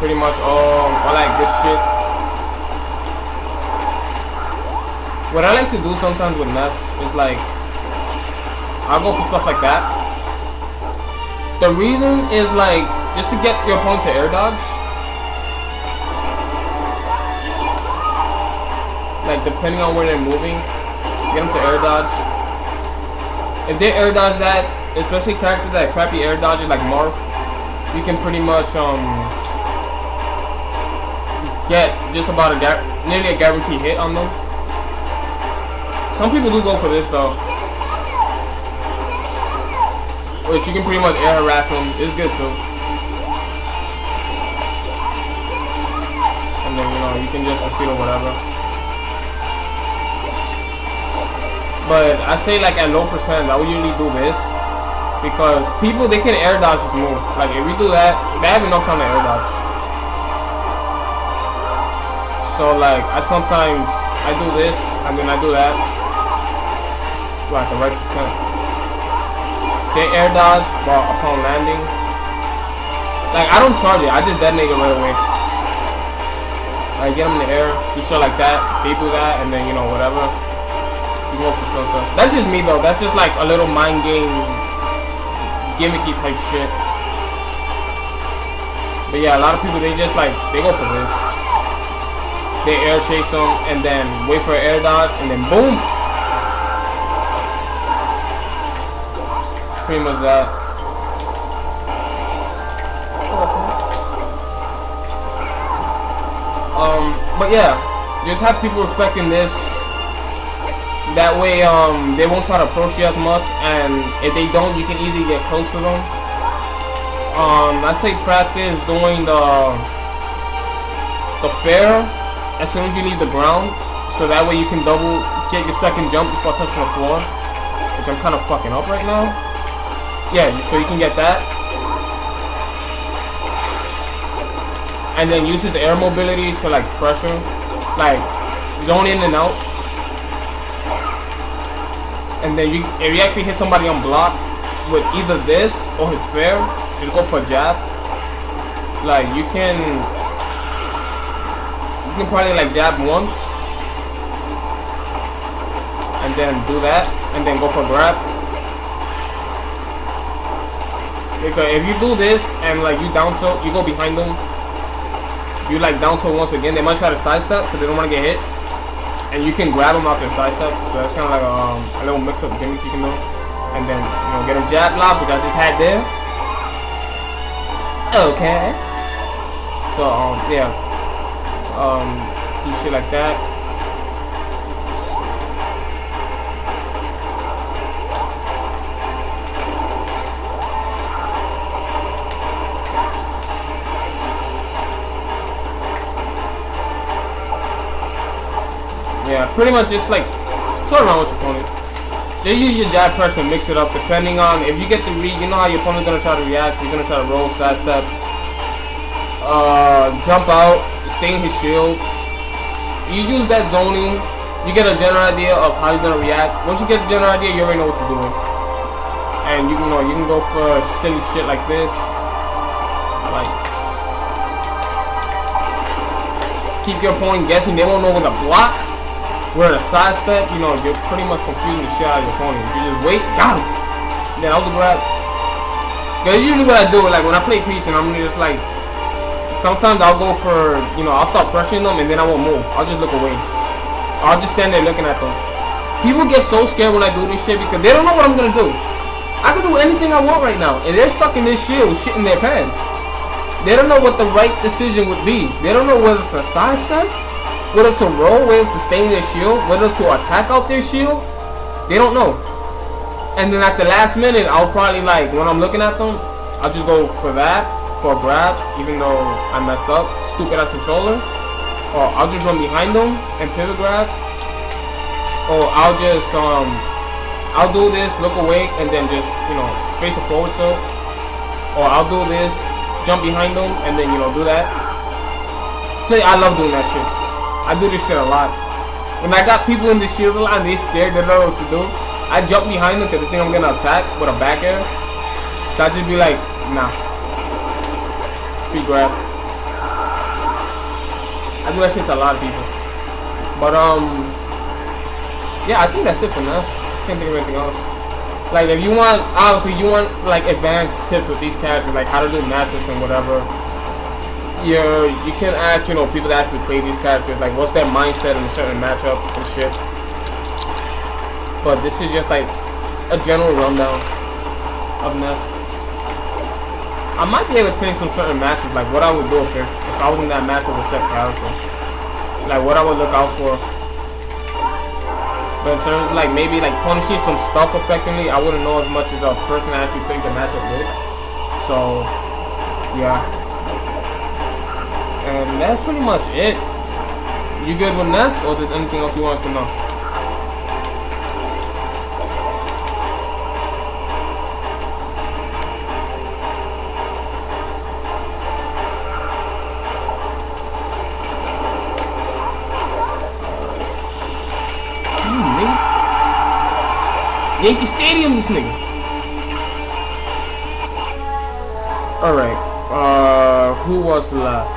pretty much all that good shit. What I like to do sometimes with Ness is like, I'll go for stuff like that. The reason is like, just to get your opponent to air dodge. Like depending on where they're moving, get them to air dodge. If they air dodge that, especially characters that crappy air dodges like Marth, you can pretty much get just about nearly a guaranteed hit on them. Some people do go for this though, which you can pretty much air harass them. It's good too. And then you can just proceed or whatever. But I say like at low percent, I would usually do this because people, they can air dodge this move. Like if we do that, they have enough time to air dodge. So like I do this and then I do that. Like the right percent. They air dodge while upon landing. Like I don't charge it, I just detonate it right away. I get them in the air, do shit like that, they do that, and then whatever. You go for so. That's just me though. That's just like a little mind game, gimmicky type shit. But yeah, a lot of people they just like they go for this. They air chase them and then wait for an air dodge and then boom. Pretty much that. But yeah, just have people respecting this. That way, they won't try to approach you as much, and if they don't, you can easily get close to them. I say practice doing the fair as soon as you leave the ground, so that way you can get your second jump before touching the floor, which I'm kind of fucking up right now. Yeah, so you can get that, and then use his air mobility to like pressure, like zone in and out. And then if you actually hit somebody on block with either this or his fair, just go for a jab. Like you can probably like jab once and then do that and then go for a grab. Because if you do this and like you down tilt, you go behind them, you like down tilt once again, they might try to sidestep because they don't want to get hit. And you can grab them out their side step, so that's kind of like a little mix-up gimmick you can do. And then, get a jab lock, which I just had there. Okay. So, yeah. Do shit like that. Yeah, pretty much just like toy around with your opponent. Just use your jab pressure and mix it up depending on if you get the read. You know how your opponent's gonna try to react. You're gonna try to roll, side step, jump out, stay in his shield. You use that zoning. You get a general idea of how you're gonna react. Once you get a general idea, you already know what you're doing. And you can go for silly shit like this, like keep your opponent guessing. They won't know when to block. Where a side step, you're pretty much confusing the shit out of your opponent. You just wait, got him. Then I'll just grab. Because usually what I do, like when I play Peach and I'm just like, sometimes I'll go for, I'll start pressuring them and then I won't move. I'll just look away. I'll just stand there looking at them. People get so scared when I do this shit because they don't know what I'm gonna do. I can do anything I want right now, and they're stuck in this shield, shit in their pants. They don't know what the right decision would be. They don't know whether it's a side step, whether to roll, whether to stay in their shield, whether to attack out their shield. They don't know. And then at the last minute, I'll probably like, when I'm looking at them, I'll just go for that, for a grab, even though I messed up, stupid ass controller. Or I'll just run behind them and pivot grab. Or I'll just, I'll do this, look away, and then just, space it forward tilt. Or I'll do this, jump behind them, and then, do that. Say, I love doing that shit. I do this shit a lot. When I got people in the shield a lot and they scared, they don't know what to do, I jump behind them because they think I'm gonna attack with a back air. So I just be like, nah. Free grab. I do that shit to a lot of people. But yeah, I think that's it for Ness. Can't think of anything else. Like if you want, obviously you want like advanced tips with these characters, like how to do matches and whatever. You can ask, you know, people that actually play these characters, like what's their mindset in a certain matchup and shit. But this is just like a general rundown of Ness. I might be able to finish some certain matches, like what I would do if I was in that match with a set character. Like what I would look out for. But in terms of like maybe like punishing some stuff effectively, I wouldn't know as much as a person that actually plays the matchup with. So yeah. And that's pretty much it. You good with Ness, or there's anything else you want to know? Yankee Stadium, this nigga. Alright, who was left?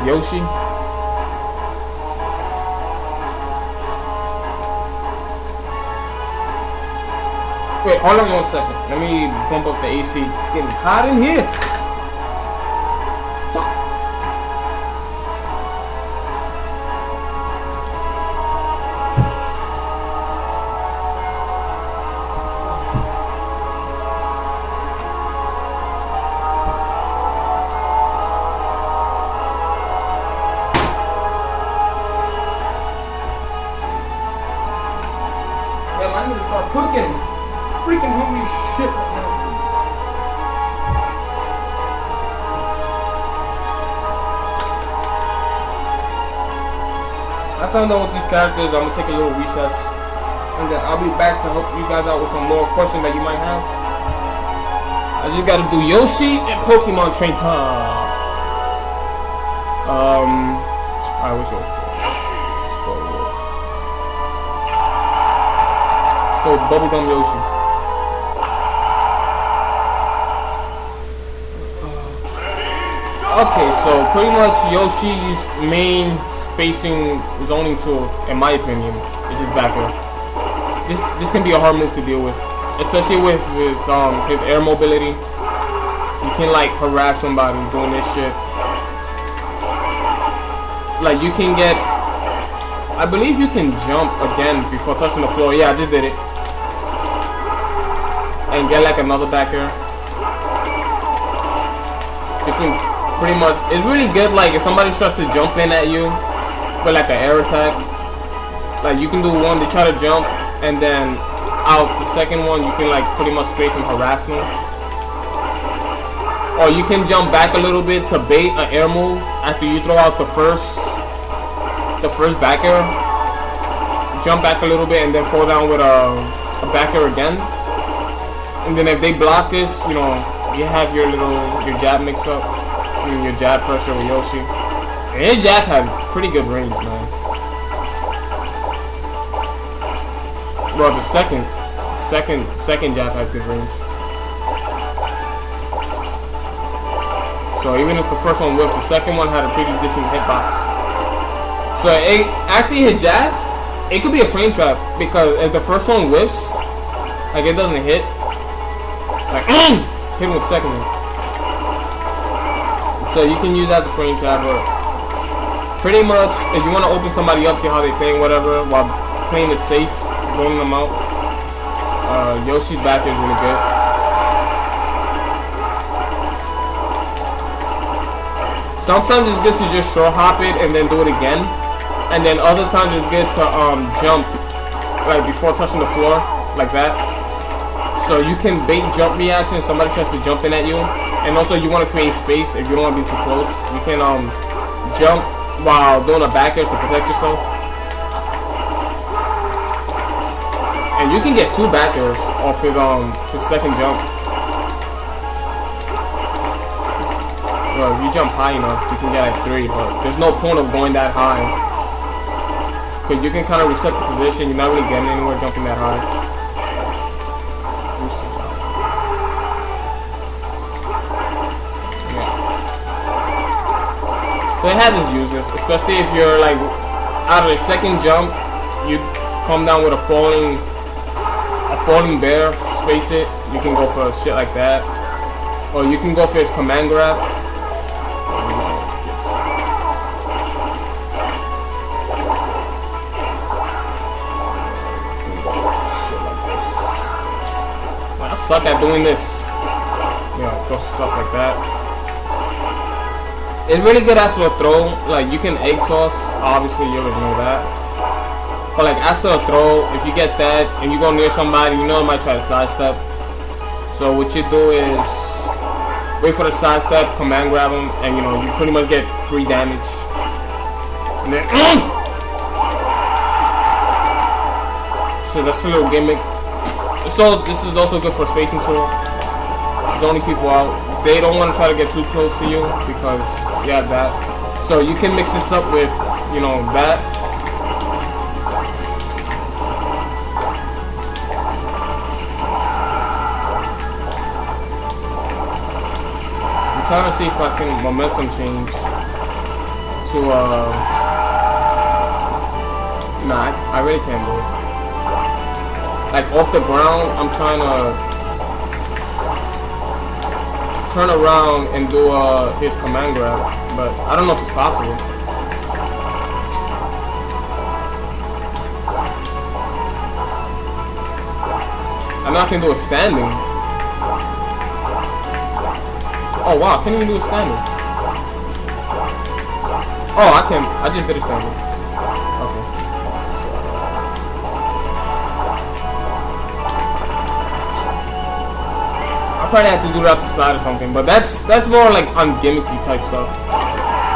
Yoshi? Wait, hold on 1 second. Let me bump up the AC. It's getting hot in here. I need to start cooking. Freaking hungry shit right now. After I'm done with these characters, I'm gonna take a little recess, and then I'll be back to help you guys out with some more questions that you might have. I just gotta do Yoshi and Pokemon Train time. Alright, what's yours? Bubblegum Yoshi. Okay, so pretty much Yoshi's main spacing zoning tool, in my opinion, is his back air. This can be a hard move to deal with, especially with his air mobility. You can like harass somebody doing this shit. Like you can get, I believe you can jump again before touching the floor. Yeah, I just did it. And get like another back air. You can pretty much, it's really good like if somebody tries to jump in at you with like an air attack, like you can do one, they try to jump, and then out the second one you can like pretty much space and harass them. Or you can jump back a little bit to bait an air move after you throw out the first back air. Jump back a little bit and then fall down with a back air again. And then if they block this, you know, you have your jab mix up. I mean, your jab pressure with Yoshi. And his jab has pretty good range, man. Well, the second jab has good range. So even if the first one whipped, the second one had a pretty decent hitbox. So actually his jab, it could be a frame trap, because if the first one whiffs, like it doesn't hit, like hit him with the second one. So you can use that as a frame trap, or pretty much if you want to open somebody up, see how they playing whatever, while playing it safe, zoning them out. Yoshi's back is really good. Sometimes it's good to just short hop it and then do it again, and then other times it's good to jump like before touching the floor, like that. So you can bait jump reaction if somebody tries to jump in at you, and also you want to create space if you don't want to be too close. You can jump while doing a back air to protect yourself, and you can get 2 back airs off his second jump. Well, if you jump high enough, you can get like 3, but there's no point of going that high, because you can kind of reset the position. You're not really getting anywhere jumping that high. So it has its uses, especially if you're like out of the second jump, you come down with a falling bear, space it. You can go for shit like that, or you can go for his command grab. I suck at doing this. Go stuff like that. It's really good after a throw. Like, you can egg toss. Obviously, you already know that. But like after a throw, if you get that and you go near somebody, you know it might try to sidestep. So what you do is wait for the sidestep, command grab him, and you know you pretty much get free damage. And then so that's a little gimmick. So this is also good for spacing tool. Zoning people out. They don't want to try to get too close to you because you have that. So you can mix this up with, you know, that. I'm trying to see if I can momentum change to nah, I really can't do it. Like off the ground, I'm trying to turn around and do his command grab, but I don't know if it's possible. I know I can do it standing. Oh wow, I can't even do it standing. Oh, I can. I just did it standing. Okay. I probably have to do that to slide or something, but that's more like on gimmicky type stuff.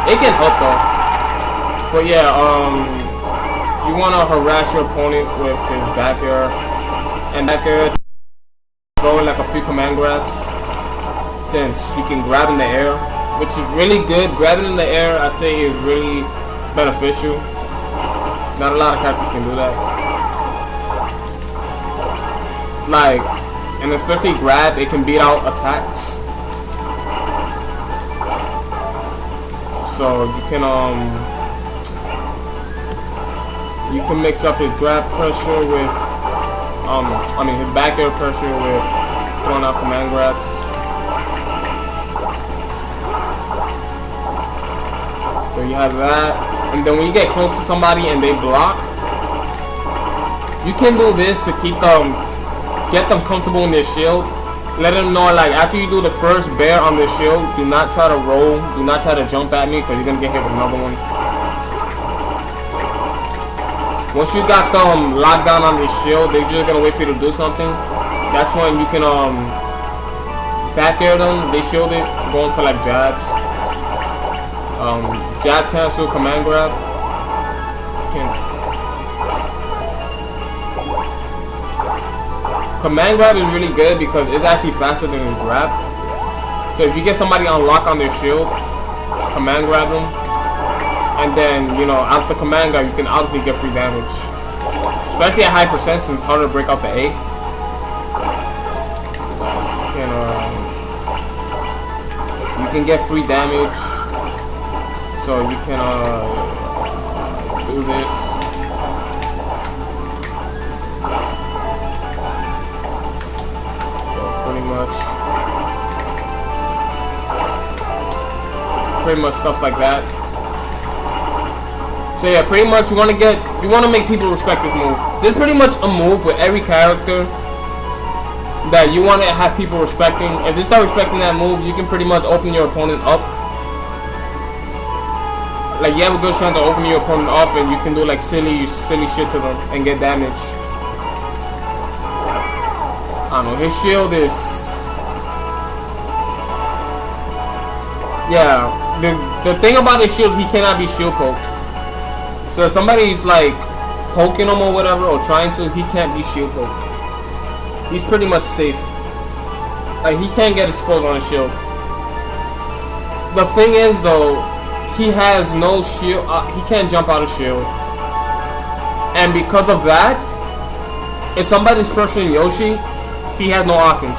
It can help though. But yeah, you wanna harass your opponent with his back air, and back air throwing like a few command grabs, since you can grab in the air, which is really good. Grabbing in the air, I say, is really beneficial. Not a lot of characters can do that. Like, and especially grab, it can beat out attacks. So you can mix up his grab pressure with his back air pressure with throwing out command grabs. So you have that, and then when you get close to somebody and they block, you can do this to keep them, get them comfortable in their shield. Let them know, like, after you do the first bear on their shield, do not try to roll, do not try to jump at me, because you're gonna get hit with another one. Once you got them locked down on their shield, they're just gonna wait for you to do something. That's when you can back air them. They shield it, going for like jabs. Jab cancel, command grab. Command grab is really good because it's actually faster than his grab. So if you get somebody unlocked on their shield, command grab them, and then, you know, out the command grab, you can obviously get free damage. Especially at high percent, since it's harder to break out the A. You can get free damage. So you can do this. So pretty much stuff like that. So yeah, pretty much you want to make people respect this move. This is pretty much a move with every character that you want to have people respecting. If they start respecting that move, you can pretty much open your opponent up. Like, you have a good chance to open your opponent up, and you can do like silly shit to them and get damage. I don't know, his shield is, yeah, the thing about his shield, he cannot be shield poked. So if somebody's like poking him or whatever, or trying to, he can't be shield poked. He's pretty much safe. Like, he can't get exposed on his shield. The thing is though, he has no shield, he can't jump out of shield. And because of that, if somebody's pressuring Yoshi, he has no options.